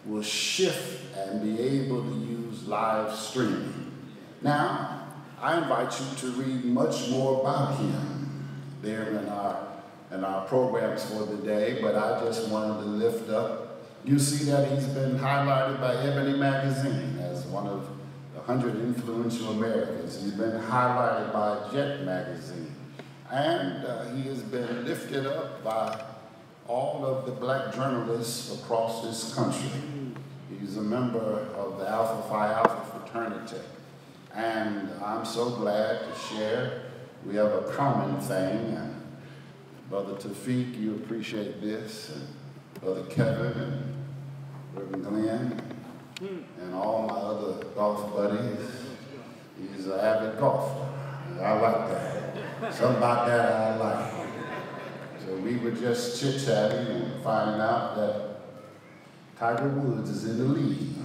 will shift and be able to use live streaming. Now, I invite you to read much more about him there in our programs for the day, but I just wanted to lift up. You see that he's been highlighted by Ebony Magazine as one of the 100 influential Americans. He's been highlighted by Jet Magazine, and he has been lifted up by all of the black journalists across this country. He's a member of the Alpha Phi Alpha fraternity. And I'm so glad to share. We have a common thing. And Brother Tafik, you appreciate this. And Brother Kevin and Reverend Glenn and all my other golf buddies. He's an avid golfer. I like that. Something about that I like. So we were just chit-chatting and finding out that Tiger Woods is in the lead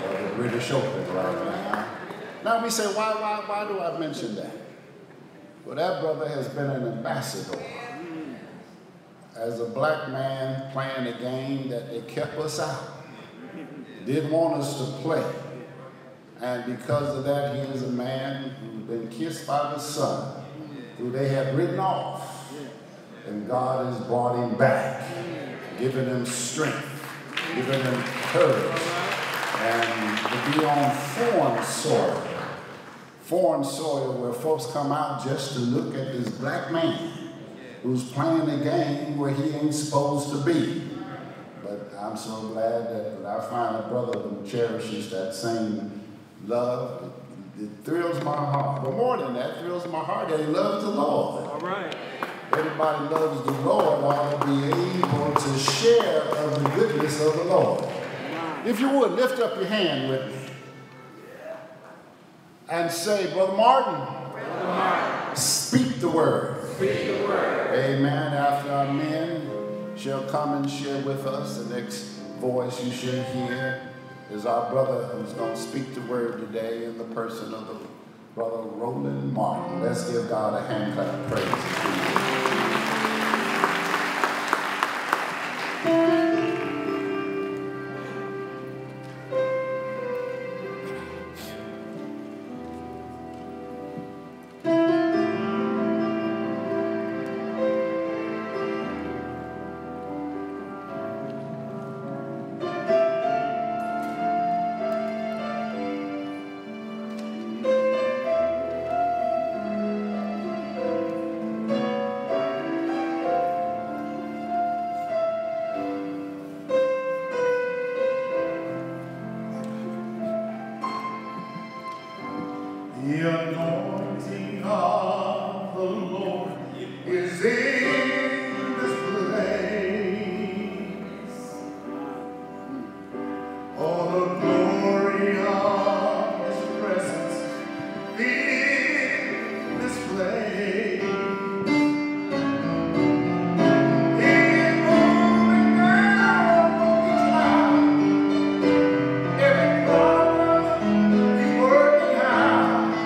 of the British Open right now. Now we say, why do I mention that? Well, that brother has been an ambassador. As a black man playing a game that they kept us out, didn't want us to play. And because of that, he is a man who's been kissed by the sun, who they had written off. And God has brought him back, giving him strength, giving him courage, and to be on foreign soil where folks come out just to look at this black man who's playing a game where he ain't supposed to be. But I'm so glad that when I find a brother who cherishes that same love, it thrills my heart. But more than that, it thrills my heart that he loves the Lord. All right. Everybody loves the Lord ought to be able to share of the goodness of the Lord. If you would, lift up your hand with me and say, Brother Martin, speak the word. Speak the word. Amen. After our men shall come and share with us, the next voice you should hear is our brother who's going to speak the word today in the person of the Brother Roland Martin. Let's give God a hand clap of praise. The anointing of the Lord is in this place. All the glory of His presence in this place. He's moving down on the cloud. Every problem He's working out.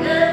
Yeah.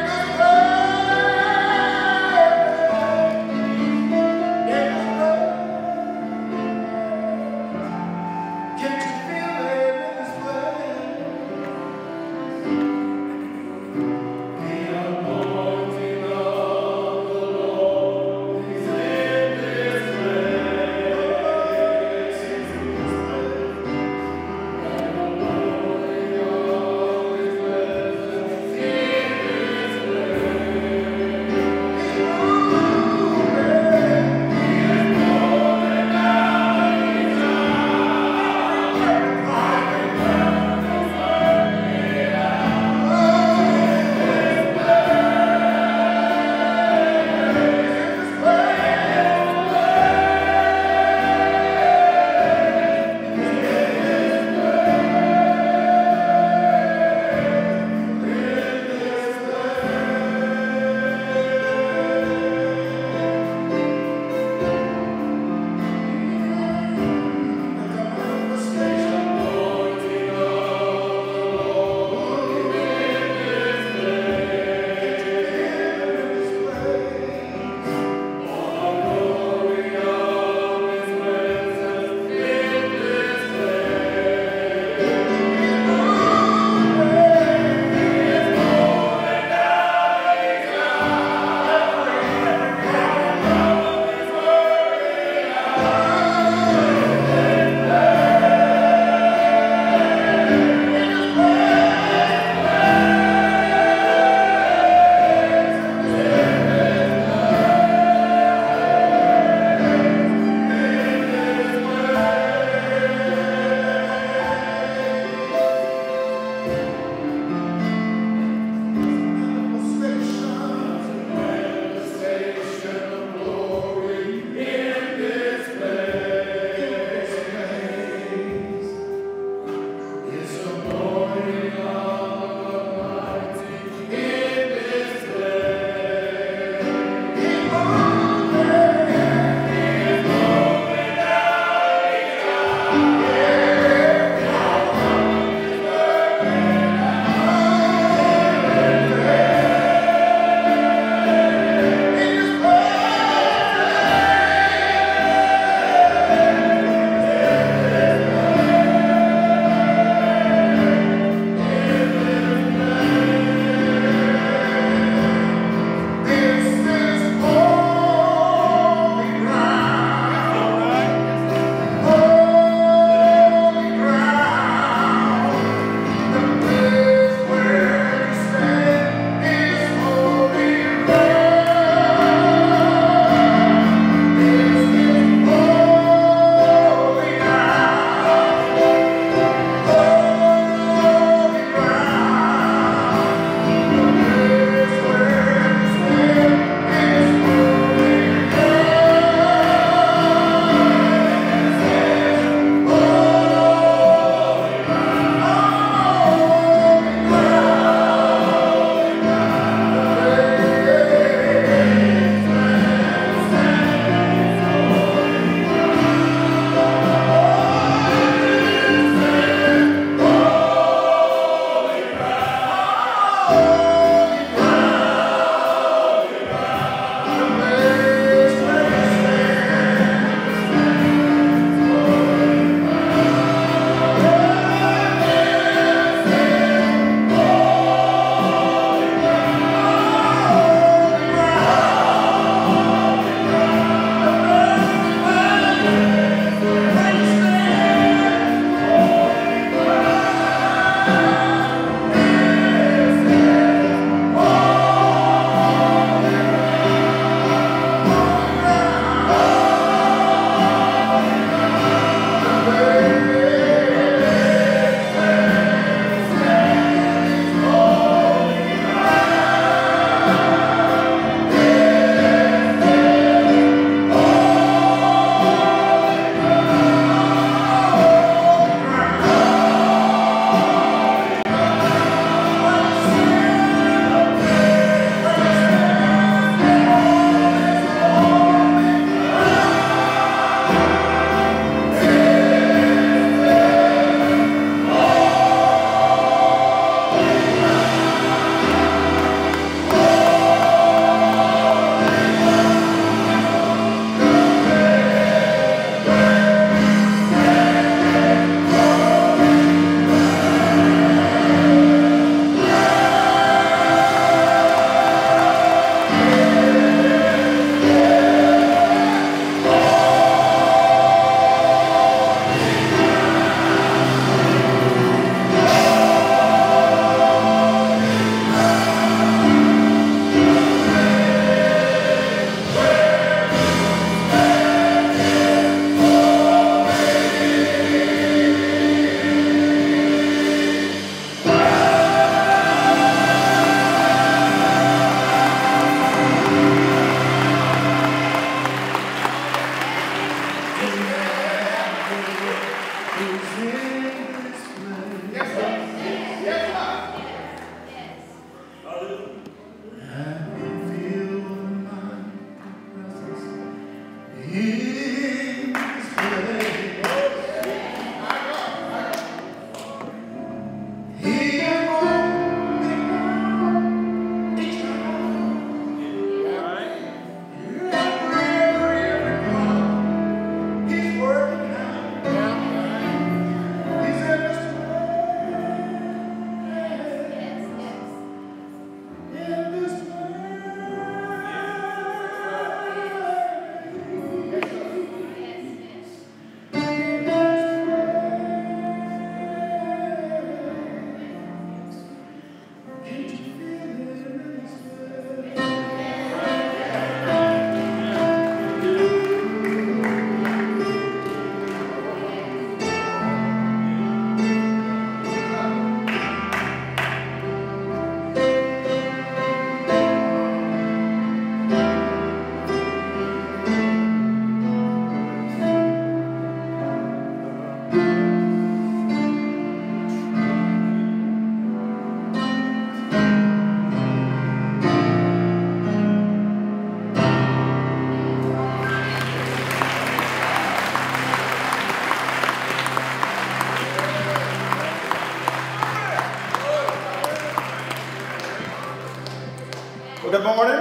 good morning.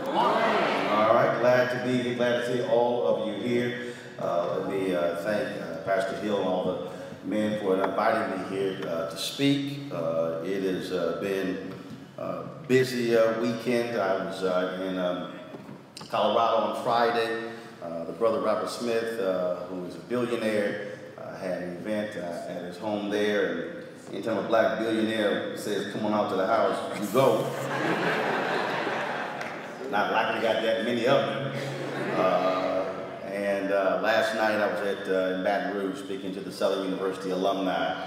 Good morning. All right, glad to be here, glad to see all of you here. Let me thank Pastor Hill and all the men for inviting me here to speak. It has been a busy weekend. I was in Colorado on Friday. The brother Robert Smith, who is a billionaire, had an event at his home there. And anytime a black billionaire says, come on out to the house, you go. Not likely got that many of them. And last night I was in Baton Rouge speaking to the Southern University alumni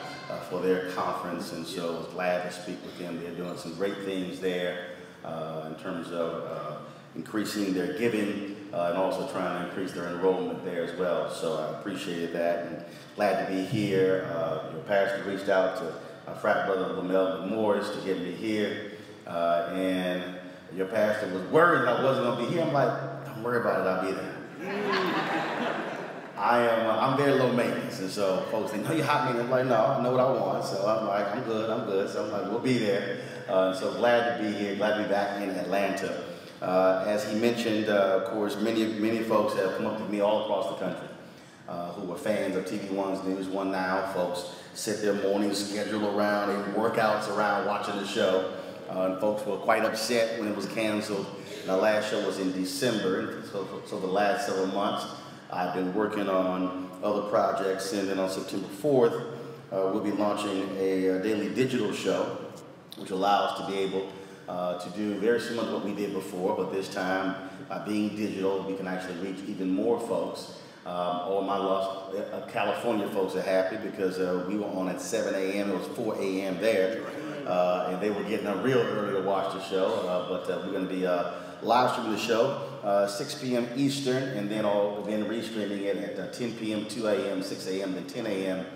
for their conference, and so I was glad to speak with them. They're doing some great things there in terms of increasing their giving and also trying to increase their enrollment there as well. So I appreciated that and glad to be here. Your pastor reached out to my frat brother Roland Morris to get me here, and your pastor was worried I wasn't going to be here. I'm like, don't worry about it, I'll be there. I'm very low maintenance, and so folks think, no, you're hot maintenance. I'm like, no, I know what I want, so I'm like, I'm good. So I'm like, we'll be there. So glad to be here, glad to be back in Atlanta. As he mentioned, of course, many folks have come up to me all across the country who are fans of TV One's News One Now. Folks set their morning schedule around, their workouts around watching the show. And folks were quite upset when it was canceled. And our last show was in December, and so the last several months I've been working on other projects, and then on September 4th we'll be launching a daily digital show, which allows us to be able to do very similar to what we did before, but this time by being digital we can actually reach even more folks. All my lost California folks are happy because we were on at 7 a.m. It was 4 a.m. there. And they were getting up real early to watch the show, but we're going to be live streaming the show 6 p.m. Eastern, and then restreaming it at 10 p.m., 2 a.m., 6 a.m., then 10 a.m.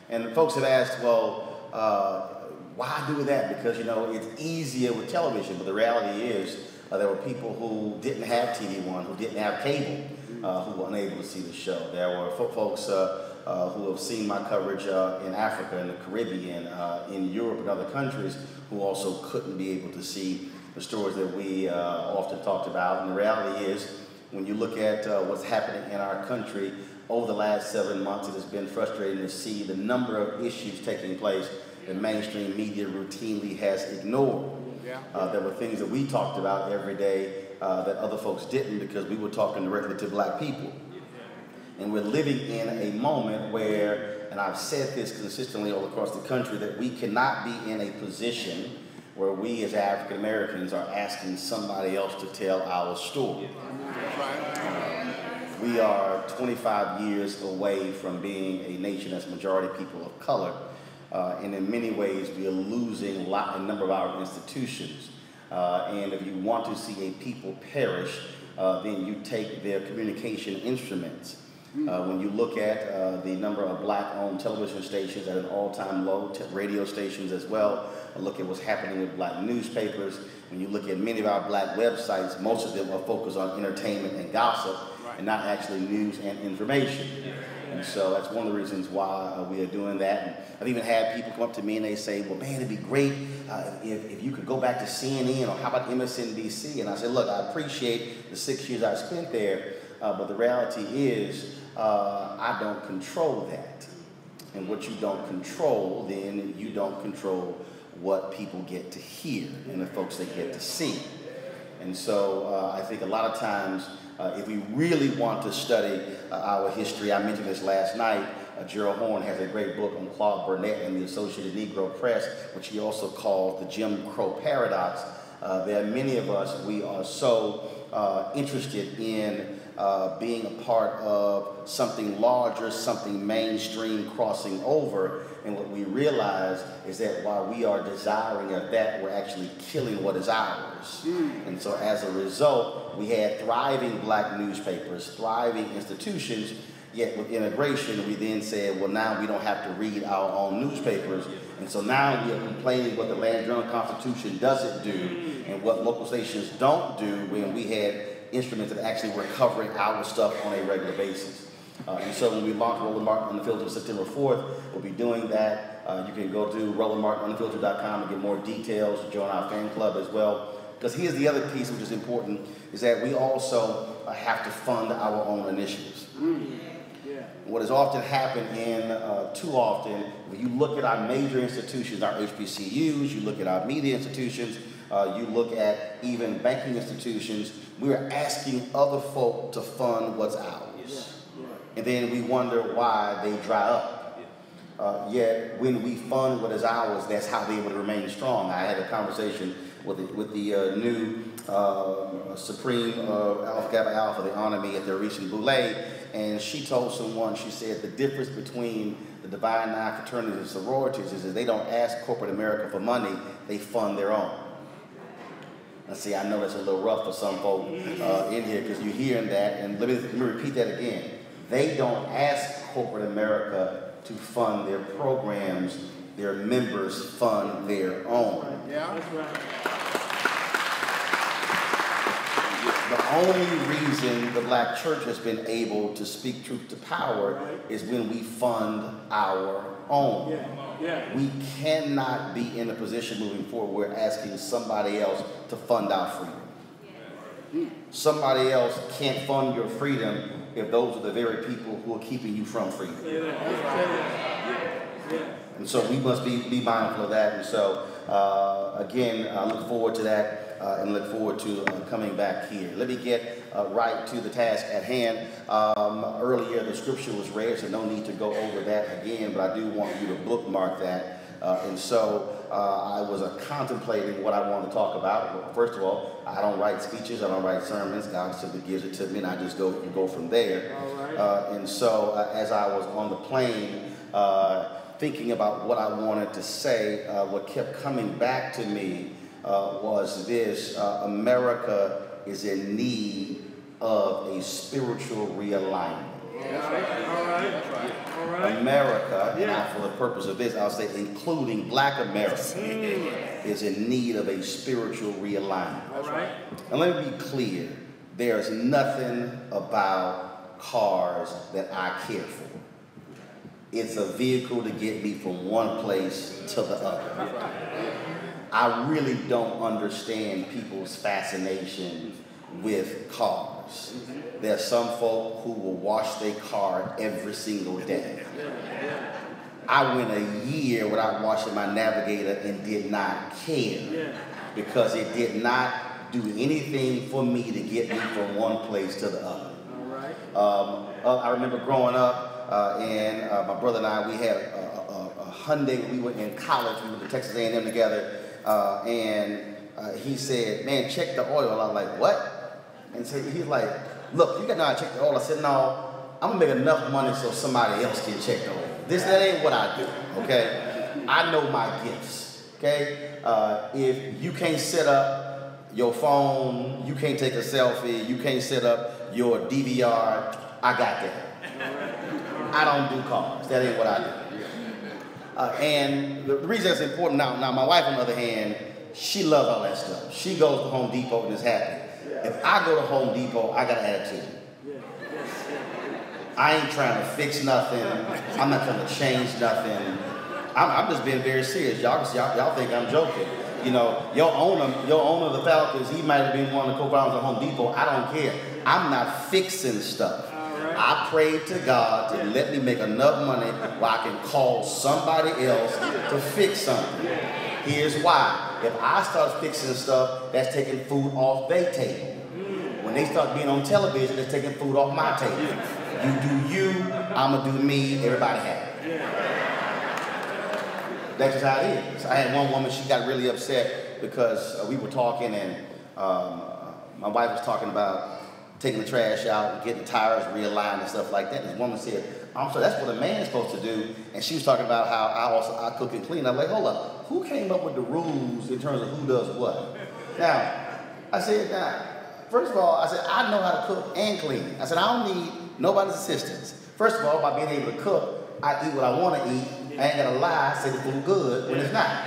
And folks have asked, well, why do that? Because, you know, it's easier with television, but the reality is there were people who didn't have TV One, who didn't have cable, who were unable to see the show. There were folks who have seen my coverage in Africa, in the Caribbean, in Europe, and other countries, who also couldn't be able to see the stories that we often talked about. And the reality is, when you look at what's happening in our country over the last 7 months, it has been frustrating to see the number of issues taking place that mainstream media routinely has ignored. There were things that we talked about every day that other folks didn't, because we were talking directly to black people. And we're living in a moment where, and I've said this consistently all across the country, that we cannot be in a position where we as African Americans are asking somebody else to tell our story. We are 25 years away from being a nation that's majority people of color, and in many ways we are losing a number of our institutions. And if you want to see a people perish, then you take their communication instruments. When you look at the number of black-owned television stations at an all-time low, radio stations as well, look at what's happening with black newspapers. When you look at many of our black websites, most of them are focused on entertainment and gossip, and not actually news and information. And so that's one of the reasons why we are doing that. And I've even had people come up to me and they say, well, man, it'd be great if you could go back to CNN, or how about MSNBC? And I said, look, I appreciate the 6 years I spent there, but the reality is I don't control that. And what you don't control, then you don't control what people get to hear and the folks they get to see. And so I think a lot of times, if we really want to study our history, I mentioned this last night, Gerald Horne has a great book on Claude Burnett and the Associated Negro Press, which he also calls the Jim Crow Paradox. There are many of us, we are so interested in being a part of something larger, something mainstream crossing over, and what we realize is that while we are desiring of that, we're actually killing what is ours. And so as a result, we had thriving black newspapers, thriving institutions, yet with integration, we then said, well, now we don't have to read our own newspapers. And so now we are complaining what the Land Journal-Constitution doesn't do and what local stations don't do, when we had instruments that actually were covering our stuff on a regular basis. And so when we launch Roland Martin Unfiltered September 4th, we'll be doing that. You can go to RolandMartinUnfiltered.com and get more details, join our fan club as well. because here's the other piece which is important, is that we also have to fund our own initiatives. What has often happened too often, when you look at our major institutions, our HBCUs, you look at our media institutions, you look at even banking institutions, we're asking other folk to fund what's ours. And then we wonder why they dry up. Yet when we fund what is ours, that's how they would remain strong. I had a conversation with the new Supreme Alpha Kappa Alpha. They honored me at their recent boule, and she told someone, she said, the difference between the Divine Nine fraternities and sororities is that they don't ask corporate America for money, they fund their own. Now see, I know that's a little rough for some folk in here, because you're hearing that, and let me repeat that again. They don't ask corporate America to fund their programs, their members fund their own. Yeah, that's right. The only reason the black church has been able to speak truth to power is when we fund our own. We cannot be in a position moving forward where we're asking somebody else to fund our freedom. Somebody else can't fund your freedom if those are the very people who are keeping you from freedom. And so we must be mindful of that. And so, again, I look forward to that and look forward to coming back here. Let me get right to the task at hand. Earlier, the scripture was read, so no need to go over that again, but I do want you to bookmark that. And so I was contemplating what I want to talk about. First of all, I don't write speeches, I don't write sermons. God simply gives it to me, and I just go from there. And so as I was on the plane, thinking about what I wanted to say, what kept coming back to me was this: America is in need of a spiritual realignment. America, and for the purpose of this, I'll say including black America, is in need of a spiritual realignment. And let me be clear, there's nothing about cars that I care for. It's a vehicle to get me from one place to the other. I really don't understand people's fascination with cars. There's some folk who will wash their car every single day. I went a year without washing my Navigator and did not care because it did not do anything for me to get me from one place to the other. I remember growing up and my brother and I, we had a Hyundai. We were in college. We went to Texas A&M together. And he said, man, check the oil. I was like, what? And so he's like, look, you got to know how to check the oil. I said, no, I'm going to make enough money so somebody else can check the oil. That ain't what I do, okay? I know my gifts, okay? If you can't set up your phone, you can't take a selfie, you can't set up your DVR, I got that. I don't do cars. That ain't what I do. And the reason that's important now my wife, on the other hand, she loves all that stuff. She goes to Home Depot and is happy. If I go to Home Depot, I got an attitude. I ain't trying to fix nothing. I'm not trying to change nothing. I'm just being very serious. Y'all think I'm joking. You know, your owner of the Falcons, he might have been one of the co-founders of Home Depot. I don't care. I'm not fixing stuff. I prayed to God to let me make enough money where I can call somebody else to fix something. Here's why. If I start fixing stuff, that's taking food off their table. When they start being on television, they're taking food off my table. You do you, I'ma do me, everybody happy. That's just how it is. I had one woman, she got really upset because we were talking and my wife was talking about taking the trash out and getting the tires realigned and stuff like that. This woman said, I'm sorry, that's what a man's supposed to do. And she was talking about how I cook and clean. I was like, hold up, who came up with the rules in terms of who does what? Now, I said, first of all, I said, I know how to cook and clean. I said, I don't need nobody's assistance. First of all, by being able to cook, I eat what I want to eat. I ain't gonna lie, say the food good when it's not.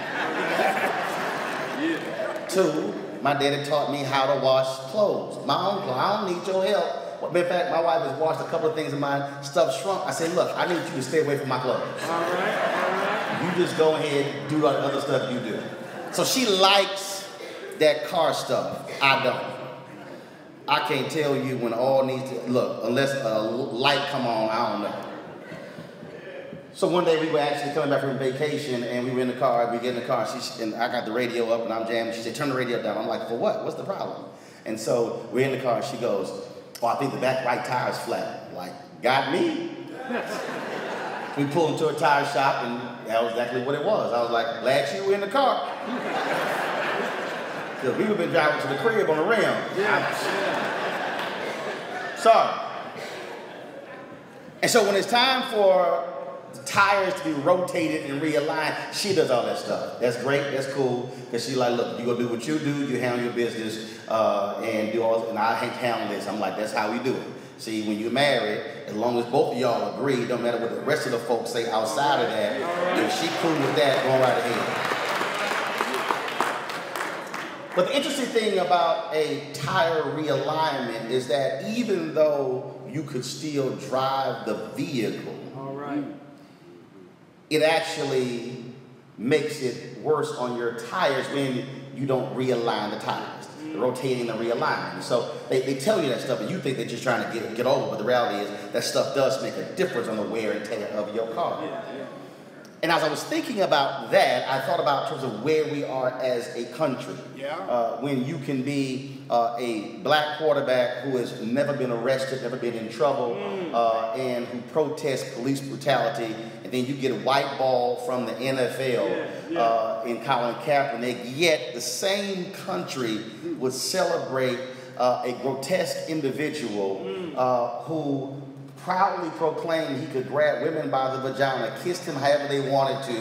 Two, my daddy taught me how to wash clothes. My own clothes. I don't need your help. In fact, my wife has washed a couple of things of mine, stuff shrunk. I said, look, I need you to stay away from my clothes. All right. You just go ahead and do all the other stuff you do. So she likes that car stuff. I don't. I can't tell you when all needs to, look, unless a light come on, I don't know. So one day we were actually coming back from vacation and we were in the car, we get in the car, and I got the radio up and I'm jamming. She said, turn the radio down. I'm like, for what? What's the problem? And so we're in the car, she goes, oh, I think the back right tire's flat. I'm like, got me? We pulled into a tire shop and that was exactly what it was. I was like, glad you were in the car. Because we would have been driving to the crib on the rim. Yeah. Sorry. And so when it's time for the tires to be rotated and realigned, she does all that stuff. That's great, that's cool. Because she's like, look, you go do what you do, you handle your business, and do all, and I handle this. I'm like, that's how we do it. See, when you're married, as long as both of y'all agree, don't matter what the rest of the folks say outside of that, if she cool with that, go right ahead. But the interesting thing about a tire realignment is that even though you could still drive the vehicle, it actually makes it worse on your tires when you don't realign the tires, the rotating and realignment. So they tell you that stuff and you think they're just trying to get over, but the reality is that stuff does make a difference on the wear and tear of your car. And as I was thinking about that, I thought about in terms of where we are as a country. When you can be a black quarterback who has never been arrested, never been in trouble, and who protests police brutality, and then you get a white ball from the NFL in Colin Kaepernick, yet the same country would celebrate a grotesque individual who proudly proclaimed he could grab women by the vagina, kiss them however they wanted to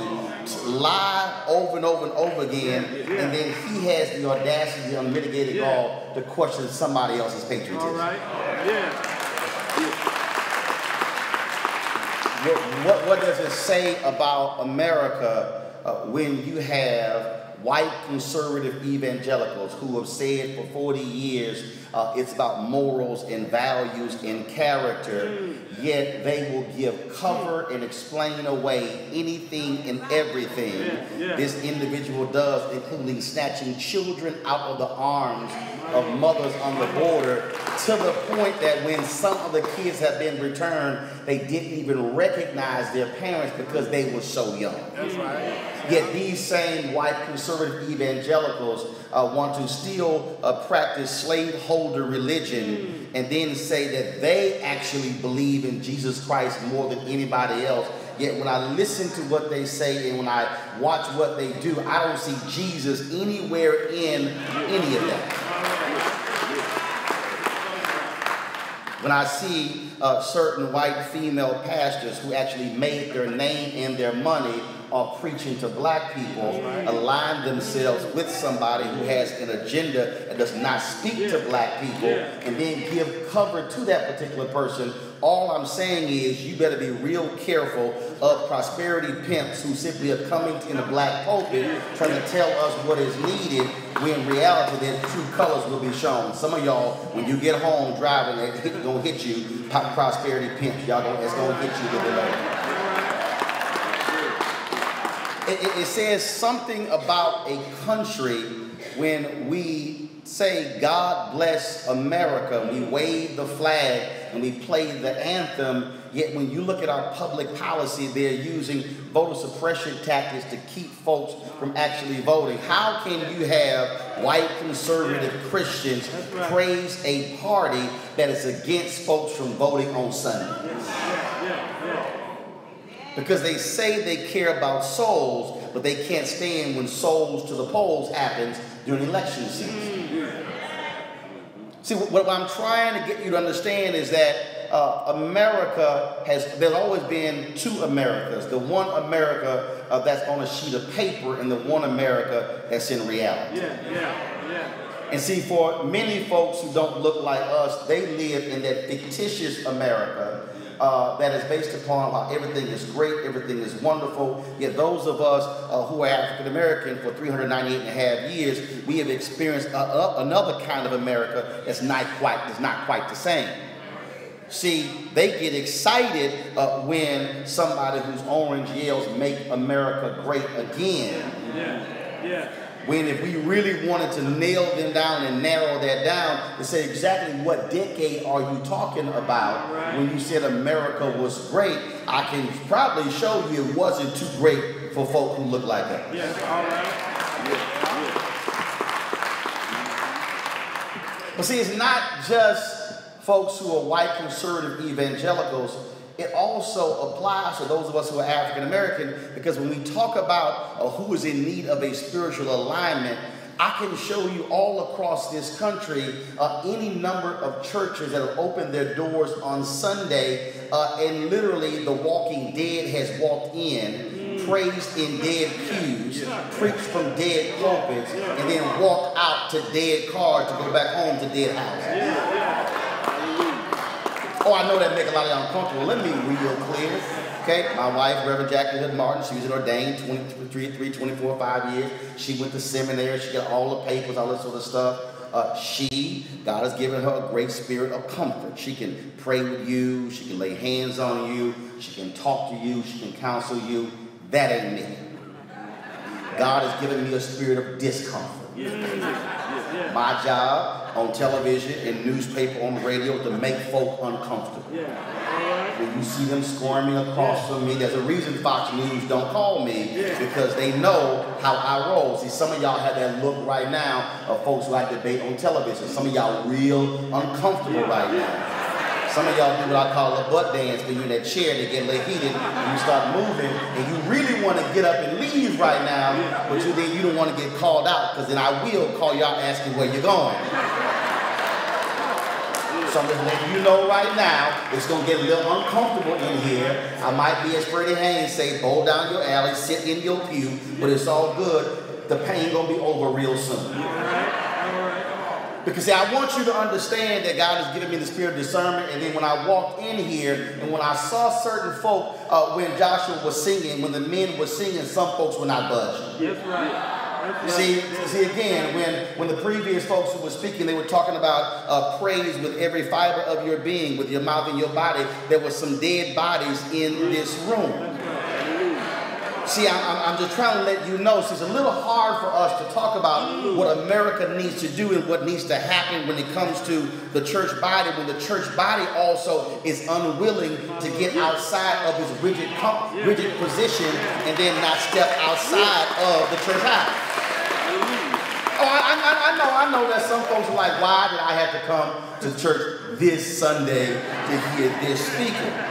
lie over and over and over again, and then he has the audacity, the unmitigated gall to question somebody else's patriotism. All right. What does it say about America when you have white conservative evangelicals who have said for 40 years it's about morals and values and character, yet they will give cover and explain away anything and everything this individual does, including snatching children out of the arms of mothers on the border, to the point that when some of the kids have been returned, they didn't even recognize their parents because they were so young. That's right. Yet these same white conservative evangelicals want to still practice slaveholder religion and then say that they actually believe in Jesus Christ more than anybody else. Yet when I listen to what they say and when I watch what they do, I don't see Jesus anywhere in any of that. When I see certain white female pastors who actually made their name and their money are preaching to black people, align themselves with somebody who has an agenda and does not speak to black people, and then give cover to that particular person, all I'm saying is you better be real careful of prosperity pimps who simply are coming in the black pulpit trying to tell us what is needed, when in reality their true colors will be shown. Some of y'all, when you get home driving, it's gonna hit you, prosperity pimps. It's gonna hit you with the Lord. It says something about a country when we say, God bless America, we wave the flag and we play the anthem, yet when you look at our public policy, they're using voter suppression tactics to keep folks from actually voting. How can you have white conservative Christians praise a party that is against folks from voting on Sunday? Because they say they care about souls, but they can't stand when souls to the polls happens during election season. See, what I'm trying to get you to understand is that there's always been two Americas. The one America that's on a sheet of paper and the one America that's in reality. And see, for many folks who don't look like us, they live in that fictitious America that is based upon how everything is great, everything is wonderful. Yet those of us who are African American for 398 and a half years, we have experienced another kind of America that's not quite the same. See, they get excited when somebody who's orange yells, "Make America Great Again." When if we really wanted to nail them down and narrow that down to say exactly what decade are you talking about when you said America was great, I can probably show you it wasn't too great for folk who look like that. Yes, all right. But see, it's not just folks who are white conservative evangelicals. It also applies to those of us who are African American, because when we talk about who is in need of a spiritual alignment, I can show you all across this country any number of churches that have opened their doors on Sunday and literally the walking dead has walked in, praised in dead pews, preached from dead pulpits, and then walked out to dead cars to go back home to dead houses. Oh, I know that make a lot of y'all uncomfortable. Let me be real clear. Okay, my wife, Reverend Jackie Hood Martin, she was ordained 24, 5 years. She went to seminary. She got all the papers, all that sort of stuff. God has given her a great spirit of comfort. She can pray with you. She can lay hands on you. She can talk to you. She can counsel you. That ain't me. God has given me a spirit of discomfort. My job on television and newspaper on the radio to make folk uncomfortable. When you see them squirming across from me, there's a reason Fox News don't call me, because they know how I roll. See, some of y'all have that look right now of folks who like debate on television. Some of y'all real uncomfortable right now. Some of y'all do what I call a butt dance, when you're in that chair, they get a little heated, and you start moving, and you really want to get up and leave right now, but you don't want to get called out, because then I will call y'all asking where you're going. So I'm just letting you know right now, it's going to get a little uncomfortable in here. I might be, as Freddie Haynes say, bowl down your alley, sit in your pew, but it's all good. The pain going to be over real soon. Because see, I want you to understand that God has given me the spirit of discernment, and then when I walked in here, and when I saw certain folk, when Joshua was singing, when the men were singing, some folks were not budging. That's right. See again, when the previous folks who were speaking, they were talking about praise with every fiber of your being, with your mouth and your body. There were some dead bodies in this room. See, I'm just trying to let you know, see, it's a little hard for us to talk about what America needs to do and what needs to happen when it comes to the church body, when the church body also is unwilling to get outside of its rigid position and then not step outside of the church house. Oh, I know that some folks are like, why did I have to come to church this Sunday to hear this speaker?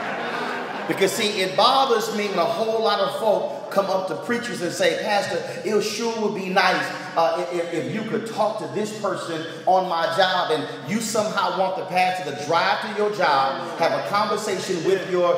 Because see, it bothers me when a whole lot of folk come up to preachers and say, Pastor, it sure would be nice if you could talk to this person on my job, and you somehow want the pastor to drive to your job, have a conversation with your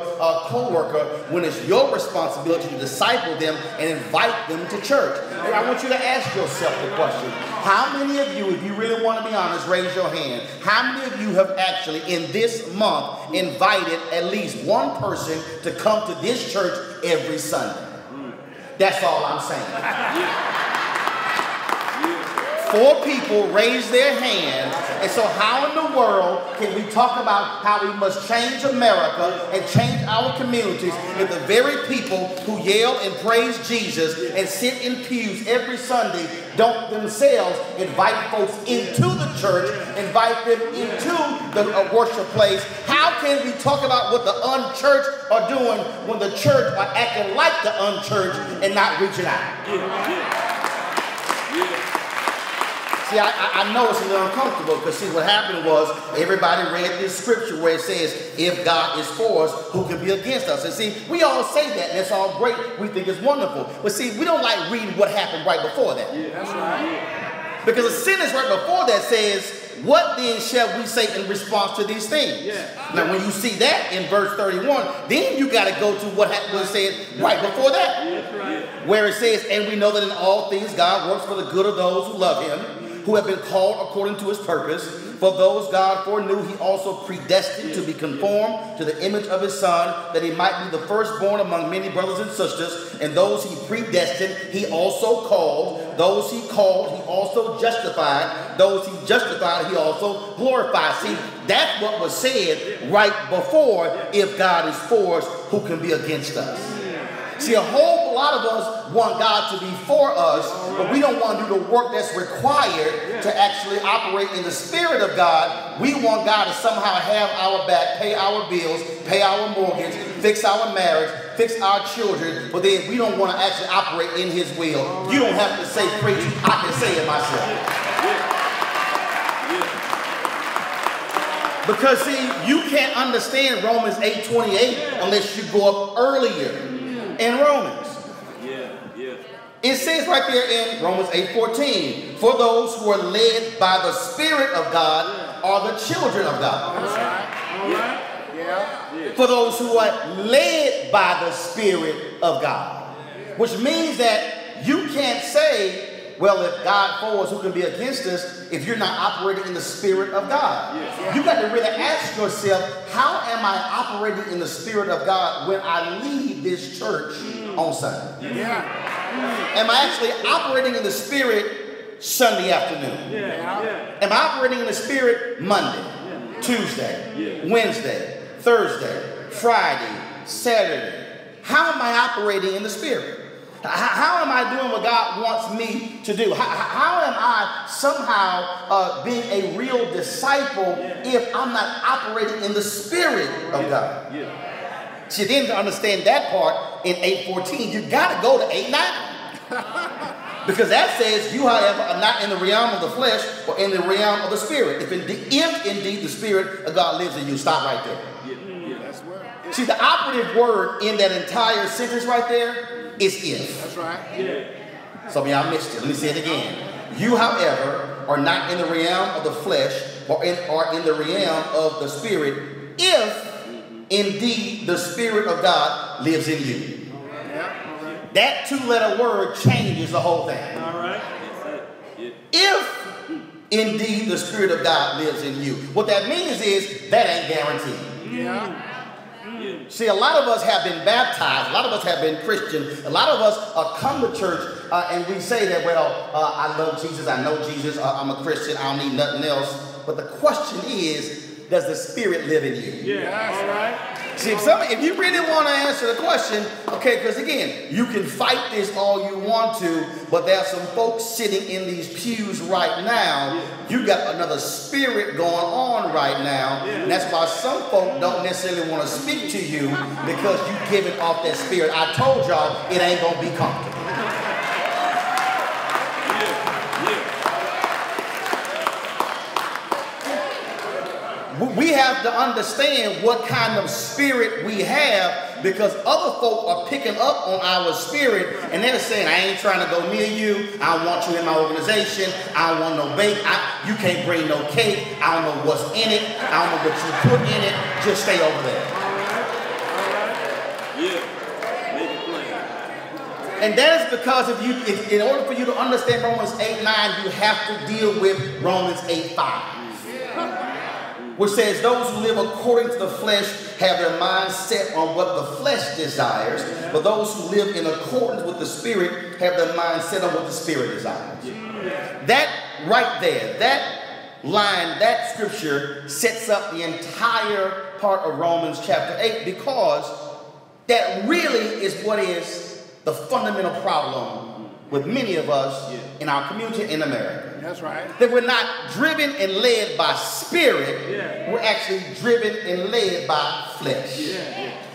co-worker, when it's your responsibility to disciple them and invite them to church. And I want you to ask yourself the question, how many of you, if you really want to be honest, raise your hand. How many of you have actually in this month invited at least one person to come to this church every Sunday? That's all I'm saying. 4 people raised their hands, and so how in the world can we talk about how we must change America and change our communities if the very people who yell and praise Jesus and sit in pews every Sunday don't themselves invite folks into the church, invite them into the worship place? How can we talk about what the unchurched are doing when the church are acting like the unchurched and not reaching out? See, I know it's a little uncomfortable, because see, what happened was everybody read this scripture where it says, if God is for us, who can be against us? And see, we all say that, and it's all great. We think it's wonderful. But see, we don't like reading what happened right before that. Yeah, that's right. Because the sentence right before that says, what then shall we say in response to these things? Yeah. Now, when you see that in verse 31, then you got to go to what was said right before that. That's right. Where it says, and we know that in all things God works for the good of those who love him, who have been called according to his purpose. For those God foreknew, he also predestined to be conformed to the image of his Son, that he might be the firstborn among many brothers and sisters. And those he predestined, he also called. Those he called, he also justified. Those he justified, he also glorified. See, that's what was said right before, if God is for us, who can be against us? See, a whole lot of us want God to be for us, but we don't want to do the work that's required to actually operate in the Spirit of God. We want God to somehow have our back, pay our bills, pay our mortgage, fix our marriage, fix our children, but then we don't want to actually operate in His will. You don't have to say preach, I can say it myself. Because see, you can't understand Romans 8:28 unless you go up earlier in Romans. It says right there in Romans 8:14, for those who are led by the Spirit of God are the children of God. All right. Yeah. For those who are led by the Spirit of God. Which means that you can't say, well, if God for us, who can be against us, if you're not operating in the Spirit of God? You got to really ask yourself, how am I operating in the Spirit of God when I leave this church on Sunday? Am I actually operating in the Spirit Sunday afternoon? Am I operating in the Spirit Monday, Tuesday, Wednesday, Thursday, Friday, Saturday? How am I operating in the Spirit? How am I doing what God wants me to do? How am I somehow being a real disciple if I'm not operating in the Spirit of God? See, then to understand that part in 8:14, you got to go to 8:9. Because that says, you, however, are not in the realm of the flesh or in the realm of the Spirit. If indeed the Spirit of God lives in you. Stop right there. See, the operative word in that entire sentence right there is if. That's right. Some of y'all missed it. Let me say it again. You, however, are not in the realm of the flesh or in the realm of the Spirit if indeed the Spirit of God lives in you. That two-letter word changes the whole thing. If indeed the Spirit of God lives in you. What that means is that ain't guaranteed. See, a lot of us have been baptized. A lot of us have been Christian. A lot of us come to church and we say that, well, I love Jesus. I know Jesus. I'm a Christian. I don't need nothing else. But the question is, does the Spirit live in you? All right. See, if you really want to answer the question, okay, because again, you can fight this all you want to, but there are some folks sitting in these pews right now. You got another spirit going on right now. And that's why some folk don't necessarily want to speak to you because you give it off that spirit. I told y'all it ain't going to be comfortable. We have to understand what kind of spirit we have, because other folk are picking up on our spirit and they're saying, I ain't trying to go near you. I don't want you in my organization. I don't want no bake. You can't bring no cake. I don't know what's in it. I don't know what you put in it. Just stay over there. Make it plain. And that is because in order for you to understand Romans 8:9, you have to deal with Romans 8:5. Which says, those who live according to the flesh have their minds set on what the flesh desires, but those who live in accordance with the Spirit have their minds set on what the Spirit desires. That right there, that line, that scripture sets up the entire part of Romans chapter 8, because that really is what is the fundamental problem with many of us in our community in America. That's right. That we're not driven and led by spirit. We're actually driven and led by flesh.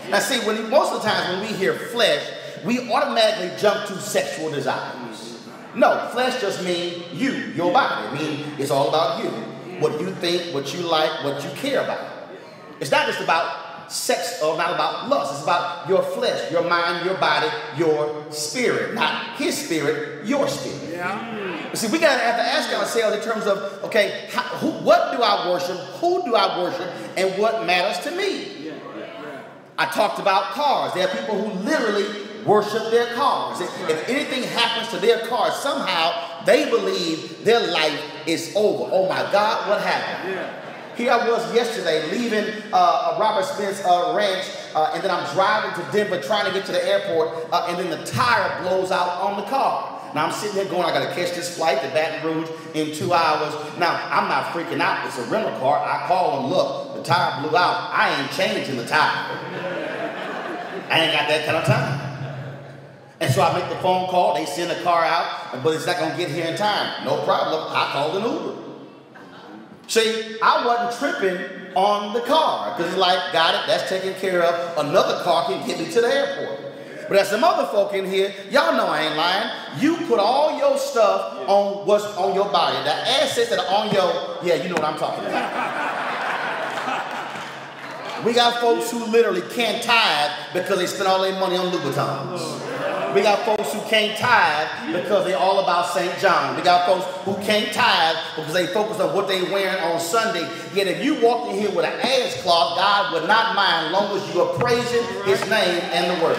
Now see, most of the times when we hear flesh, we automatically jump to sexual desires. No, flesh just means you, your body. I mean, it's all about you. What you think, what you like, what you care about. It's not just about sex or not about lust. It's about your flesh, your mind, your body, your spirit. Not his spirit, your spirit. See, we gotta have to ask ourselves in terms of, okay, what do I worship? Who do I worship? And what matters to me? I talked about cars. There are people who literally worship their cars. If anything happens to their car, somehow they believe their life is over. Oh my God, what happened? Here I was yesterday leaving Robert Smith's ranch, and then I'm driving to Denver trying to get to the airport, and then the tire blows out on the car. Now I'm sitting there going, I got to catch this flight to Baton Rouge in 2 hours. Now I'm not freaking out. It's a rental car. I call them, look, the tire blew out. I ain't changing the tire. I ain't got that kind of time. And so I make the phone call, they send a car out, but it's not going to get here in time. No problem, I called an Uber. See, I wasn't tripping on the car, because it's like, got it, that's taken care of. Another car can get me to the airport. But there's some other folk in here, y'all know I ain't lying. You put all your stuff on what's on your body. The assets that are on your, yeah, you know what I'm talking about. We got folks who literally can't tithe because they spend all their money on Louboutins. We got folks who can't tithe because they're all about St. John. We got folks who can't tithe because they focus on what they're wearing on Sunday. Yet if you walked in here with an ass cloth, God would not mind as long as you are praising his name and the word.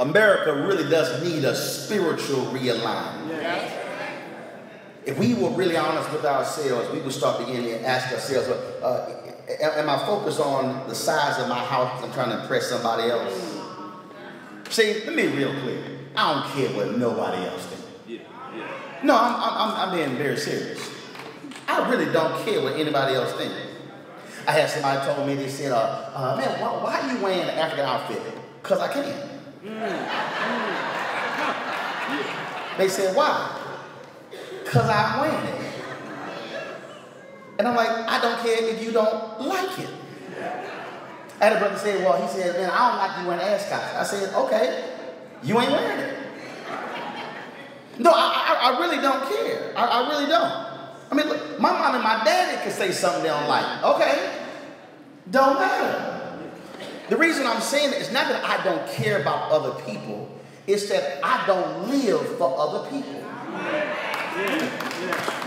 America really does need a spiritual realignment. If we were really honest with ourselves, we would start beginning to ask ourselves, am I focused on the size of my house because I'm trying to impress somebody else? See, let me be real clear. I don't care what nobody else thinks. No, I'm being very serious. I really don't care what anybody else thinks. I had somebody told me, they said, man, why are you wearing an African outfit? Because I can. They said, why? Because I'm wearing it. And I'm like, I don't care if you don't like it. I had a brother say, well, he said, man, I don't like you wearing ascots. I said, okay, you ain't wearing it. No, I really don't care. I really don't. I mean, look, my mom and my daddy can say something they don't like. Okay, don't matter. The reason I'm saying it is not that I don't care about other people. It's that I don't live for other people.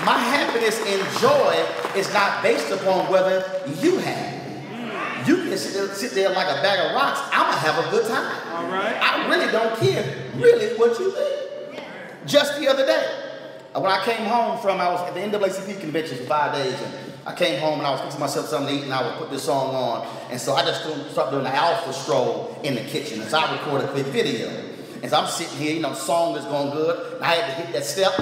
My happiness and joy is not based upon whether you have it. You can sit there like a bag of rocks. I'm going to have a good time. All right. I really don't care really what you think. Just the other day, when I came home from, I was at the NAACP convention for 5 days, and I came home and I was fixing myself something to eat, and I would put this song on. And so I just started doing the alpha stroll in the kitchen. And so I recorded a quick video. And so I'm sitting here, you know, the song is going good, and I had to hit that step.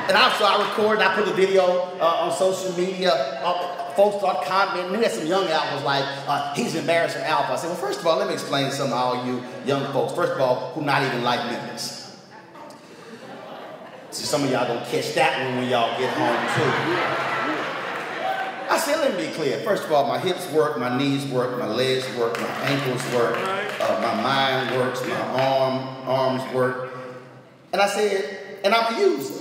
And I recorded, I put the video on social media. Folks start commenting. We had some young alphas like, he's embarrassing alpha. I said, well, first of all, let me explain something to all you young folks. First of all, who not even like members. See, some of y'all gonna catch that one when y'all get home too. I said, let me be clear. First of all, my hips work, my knees work, my legs work, my ankles work, my mind works, my arms work. And I said, and I'm a user.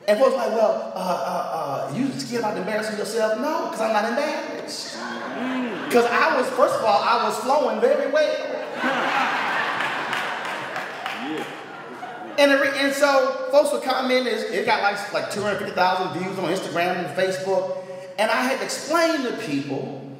And folks like, well, you scared about embarrassing yourself? No, because I'm not embarrassed. Because first of all, I was flowing very well. And so folks would comment, it got like 250,000 views on Instagram and Facebook. And I had to explain to people,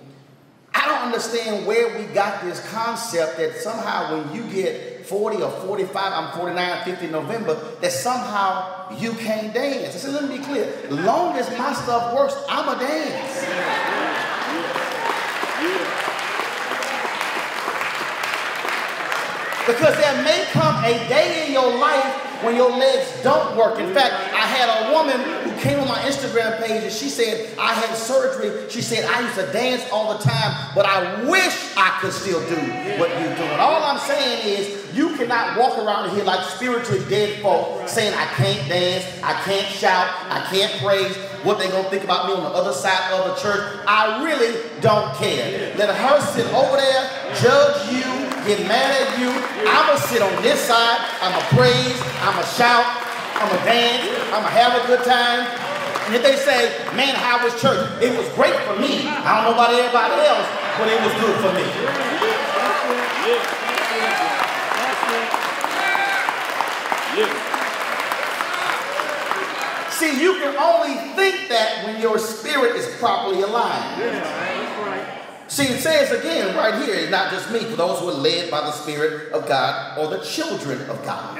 I don't understand where we got this concept that somehow when you get 40 or 45, I'm 49, 50 in November, that somehow you can't dance. I said, let me be clear. As long as my stuff works, I'm a dance. Because there may come a day in your life when your legs don't work. In fact, I had a woman who came on my Instagram page and she said, I had surgery. She said, I used to dance all the time, but I wish I could still do what you're doing. All I'm saying is, you cannot walk around here like spiritually dead folk saying, I can't dance, I can't shout, I can't praise. What they gonna think about me on the other side of the church? I really don't care. Let her sit over there, judge you, get mad at you. I'ma sit on this side, I'ma praise, I'ma shout, I'ma dance, I'ma have a good time. And if they say, man, how was church? It was great for me. I don't know about everybody else, but it was good for me. See, you can only think that when your spirit is properly aligned. See, it says again right here, it's not just me, for those who are led by the Spirit of God or the children of God.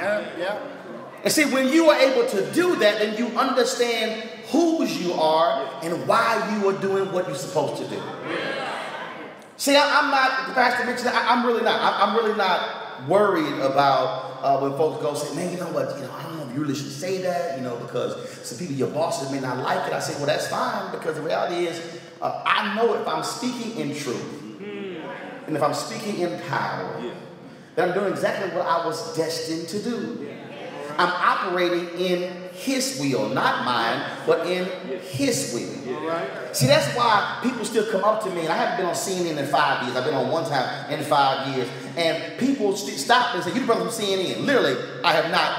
And see, when you are able to do that, then you understand whose you are and why you are doing what you're supposed to do. See, I'm not, the pastor mentioned, I'm really not worried about when folks go say, man, you know what, I don't know if you really should say that, because some people, your bosses may not like it. I say, well, that's fine, because the reality is, I know if I'm speaking in truth, and if I'm speaking in power, that I'm doing exactly what I was destined to do. I'm operating in His will, not mine, but in His will. See, that's why people still come up to me, and I haven't been on CNN in 5 years. I've been on one time in 5 years, and people stop and say, "You the brother from CNN?" Literally, I have not.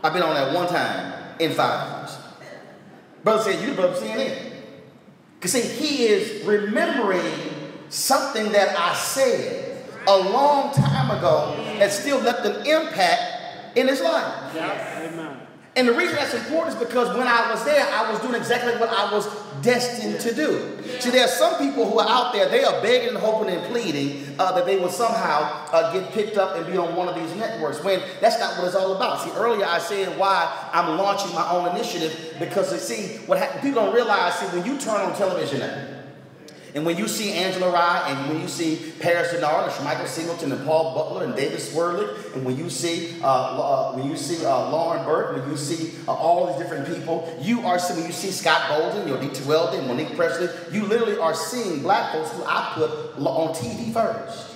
I've been on that one time in 5 years. Brother said, "You the brother from CNN?" Because see, he is remembering something that I said a long time ago that still left an impact in his life. Amen. And the reason that's important is because when I was there, I was doing exactly what I was destined to do. See, there are some people who are out there, they are begging and hoping and pleading that they will somehow get picked up and be on one of these networks, when that's not what it's all about. See, earlier I said why I'm launching my own initiative, because see, what people don't realize, see, when you turn on television now, and when you see Angela Rye, and when you see Paris Denard, and Michael Singleton, and Paul Butler, and David Swirlich, and when you see Lauren Burke, when you see all these different people, you are seeing, when you see Scott Bolden, D.T. Weldon, Monique Presley, you literally are seeing black folks who I put on TV first.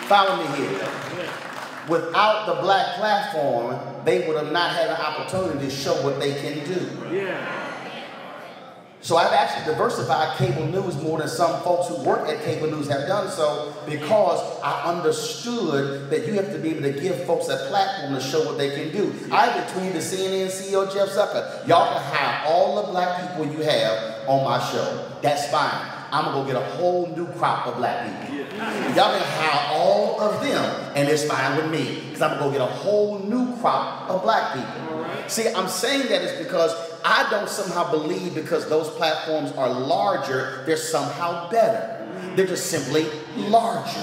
Follow me here. Without the black platform, they would have not had an opportunity to show what they can do. So I've actually diversified cable news more than some folks who work at cable news have done so, because I understood that you have to be able to give folks a platform to show what they can do. I tweeted to CNN CEO Jeff Zucker, y'all can hire all the black people you have on my show. That's fine. I'm going to go get a whole new crop of black people. Y'all can hire all of them, and it's fine with me, because I'm going to go get a whole new crop of black people. See, I'm saying that is because I don't somehow believe because those platforms are larger, they're somehow better. They're just simply larger.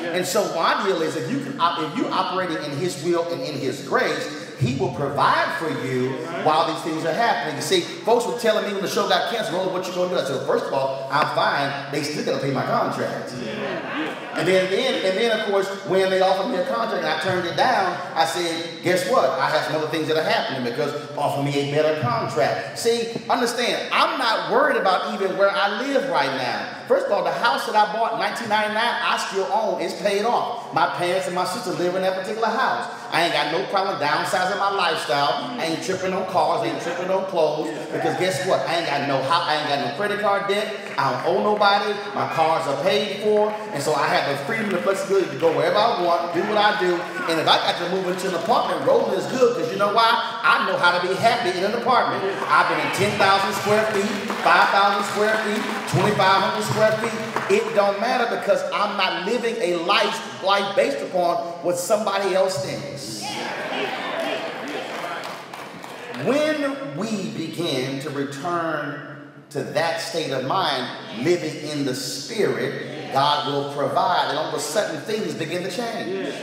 And so my deal is, if you're operating in His will and in His grace, He will provide for you while these things are happening. You see, folks were telling me when the show got canceled, "Oh, what you going to do?" I said, well, first of all, I'm fine. They still got to pay my contract. And then, of course, when they offered me a contract and I turned it down, I said, guess what? I have some other things that are happening, because offer me a better contract. See, understand, I'm not worried about even where I live right now. First of all, the house that I bought in 1999, I still own. It's paid off. My parents and my sister live in that particular house. I ain't got no problem downsizing my lifestyle. I ain't tripping on cars, I ain't tripping on clothes, because guess what? I ain't got no credit card debt. I don't owe nobody. My cars are paid for, and so I have the freedom and flexibility to go wherever I want, do what I do. And if I got to move into an apartment, Roland is good, because you know why? I know how to be happy in an apartment. I've been in 10,000 square feet, 5,000 square feet, 2,500 square feet. It don't matter, because I'm not living a life based upon what somebody else thinks. When we begin to return to that state of mind, living in the Spirit, God will provide, and all of a sudden things begin to change.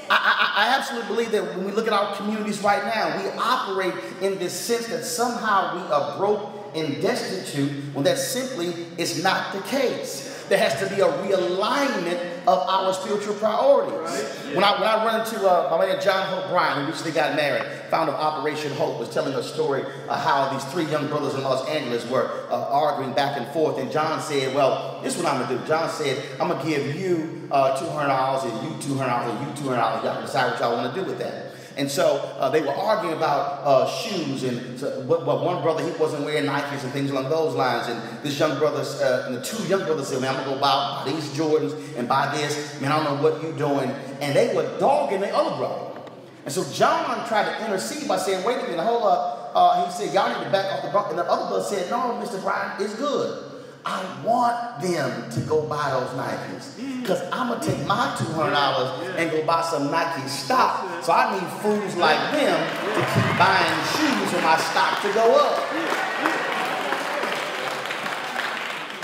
I absolutely believe that when we look at our communities right now, we operate in this sense that somehow we are broke and destitute, when that simply is not the case. There has to be a realignment of our spiritual priorities. When I run into my man John Hope Bryan, who recently got married, founder of Operation Hope, was telling a story how these 3 young brothers in Los Angeles were arguing back and forth. And John said, well, this is what I'm going to do. John said, I'm going to give you $200 and you $200 and you $200. Y'all can decide what y'all want to do with that. And so they were arguing about shoes, and so, one brother, he wasn't wearing Nikes and things along those lines. And this young brother, and the 2 young brothers said, man, I'm going to go buy these Jordans and buy this. Man, I don't know what you're doing. And they were dogging the other brother. And so John tried to intercede by saying, wait a minute, hold up. He said, y'all need to back off the bump. And the other brother said, no, Mr. Bryan, it's good. I want them to go buy those Nikes, because I'm going to take my $200 and go buy some Nike stock. So I need fools like them to keep buying shoes for my stock to go up.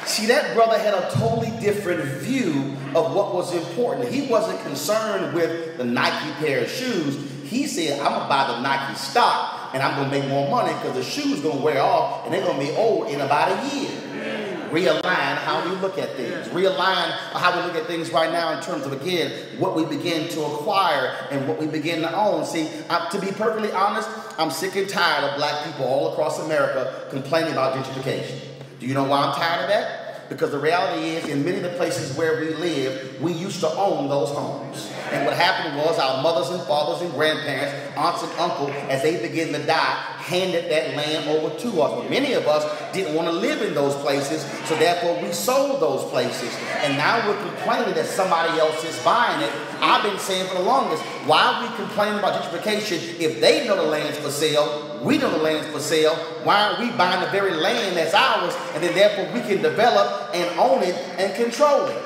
See, that brother had a totally different view of what was important. He wasn't concerned with the Nike pair of shoes. He said, I'm going to buy the Nike stock, and I'm going to make more money, because the shoes going to wear off, and they're going to be old in about a year. realign how we look at things. Realign how we look at things right now in terms of, again, what we begin to acquire and what we begin to own. See, to be perfectly honest, I'm sick and tired of black people all across America complaining about gentrification. Do you know why I'm tired of that? Because the reality is, in many of the places where we live, we used to own those homes. And what happened was our mothers and fathers and grandparents, aunts and uncles, as they began to die, handed that land over to us. But many of us didn't want to live in those places, so therefore we sold those places. And now we're complaining that somebody else is buying it. I've been saying for the longest, why are we complaining about gentrification if they know the land's for sale? We know the land's for sale. Why aren't we buying the very land that's ours, and then therefore we can develop and own it and control it?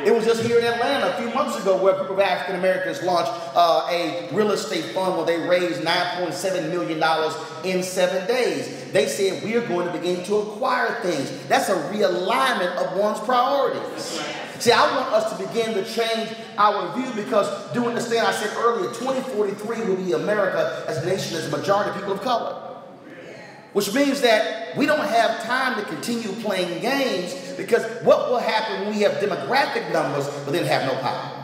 It was just here in Atlanta a few months ago where a group of African Americans launched a real estate fund where they raised $9.7 million in 7 days. They said we are going to begin to acquire things. That's a realignment of one's priorities. See, I want us to begin to change our view because during the stand I said earlier, 2043 will be America as a nation as a majority of people of color. Which means that we don't have time to continue playing games because what will happen when we have demographic numbers but then have no power?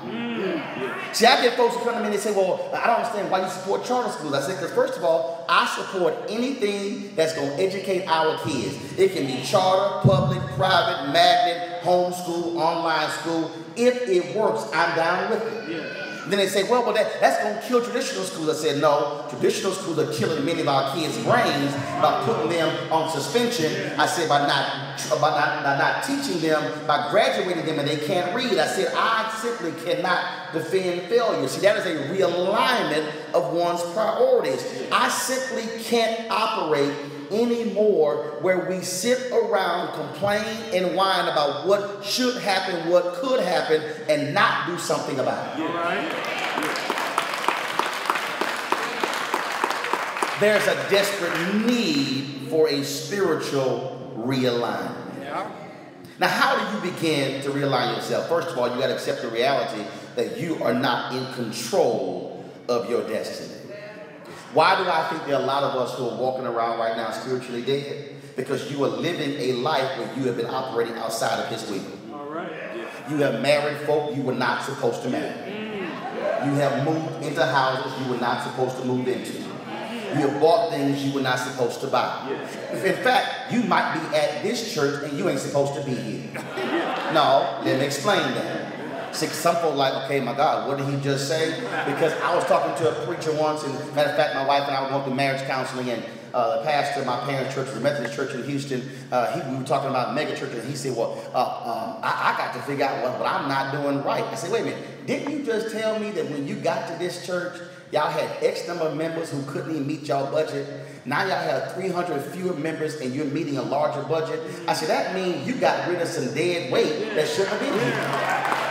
See, I get folks who come to me and they say, well, I don't understand why you support charter schools. I said, because first of all, I support anything that's going to educate our kids. It can be charter, public, private, magnet, homeschool, online school. If it works, I'm down with it. Then they say, well, that's going to kill traditional schools. I said, no, traditional schools are killing many of our kids' brains by putting them on suspension. I said, by not teaching them, by graduating them and they can't read. I said, I simply cannot defend failure. See, that is a realignment of one's priorities. I simply can't operate anymore where we sit around, complain and whine about what should happen, what could happen, and not do something about it. There's a desperate need for a spiritual realignment. Now, how do you begin to realign yourself? First of all, you got to accept the reality that you are not in control of your destiny. Why do I think there are a lot of us who are walking around right now spiritually dead? Because you are living a life where you have been operating outside of His will. You have married folk you were not supposed to marry. You have moved into houses you were not supposed to move into. You have bought things you were not supposed to buy. In fact, you might be at this church and you ain't supposed to be here. No, let me explain that. See, some folk like, okay, my God, what did he just say? Because I was talking to a preacher once, and matter of fact, my wife and I were going through marriage counseling, and the pastor of my parents' church, the Methodist church in Houston, we were talking about mega church, and he said, well, I got to figure out what I'm not doing right. I said, wait a minute, didn't you just tell me that when you got to this church, y'all had X number of members who couldn't even meet y'all budget? Now y'all have 300 fewer members and you're meeting a larger budget. I said, that means you got rid of some dead weight that shouldn't have been here.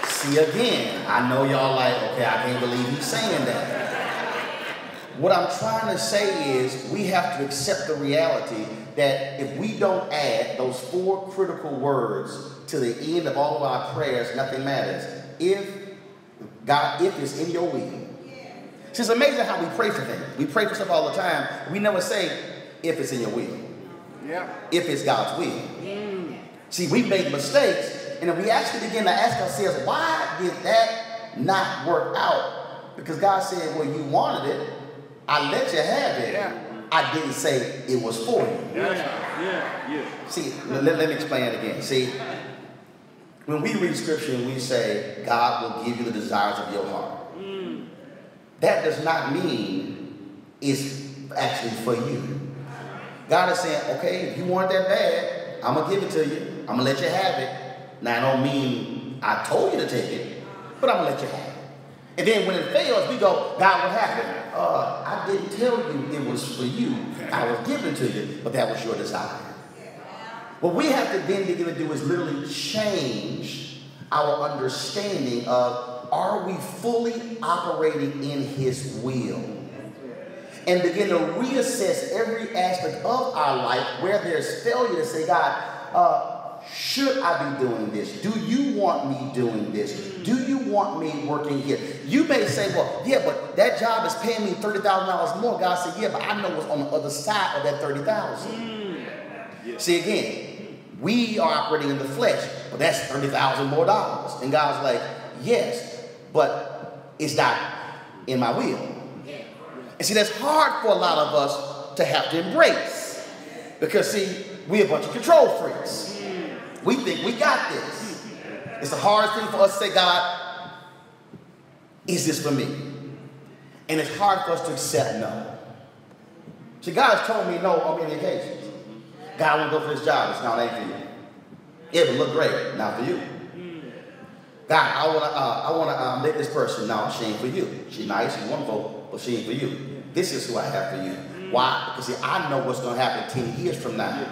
See, again, I know y'all like, okay, I can't believe he's saying that. What I'm trying to say is we have to accept the reality that if we don't add those 4 critical words to the end of all of our prayers, nothing matters. If it's in your will. See, it's amazing how we pray for things. We pray for stuff all the time. We never say, if it's in your will. If it's God's will. See, we make mistakes, and if we actually begin to ask ourselves, why did that not work out? Because God said, well, you wanted it. I let you have it. I didn't say it was for you. See, let me explain it again. See, when we read scripture and we say, God will give you the desires of your heart, that does not mean it's actually for you. God is saying, okay, if you want that bad, I'm going to give it to you. I'm going to let you have it. Now, I don't mean I told you to take it, but I'm going to let you have it. And then when it fails, we go, God, what happened? I didn't tell you it was for you. I was giving it to you, but that was your desire. What we have to then begin to do is literally change our understanding of, are we fully operating in His will? And begin to reassess every aspect of our life where there's failure to say, God, should I be doing this? Do you want me doing this? Do you want me working here? You may say, well, yeah, but that job is paying me $30,000 more. God said, yeah, but I know what's on the other side of that $30,000. See, again, we are operating in the flesh, but that's $30,000 more. And God's like, yes, but it's not in my will. And see, that's hard for a lot of us to have to embrace. Because, see, we're a bunch of control freaks. We think we got this. It's the hardest thing for us to say, God, is this for me? And it's hard for us to accept no. See, God has told me no on many occasions. God, I want to go for this job. It's not ain't for you. It would look great. Not for you. God, I want to date this person. No, she ain't for you. She's nice, she's wonderful, but she ain't for you. This is who I have for you. Why? Because see, I know what's going to happen 10 years from now.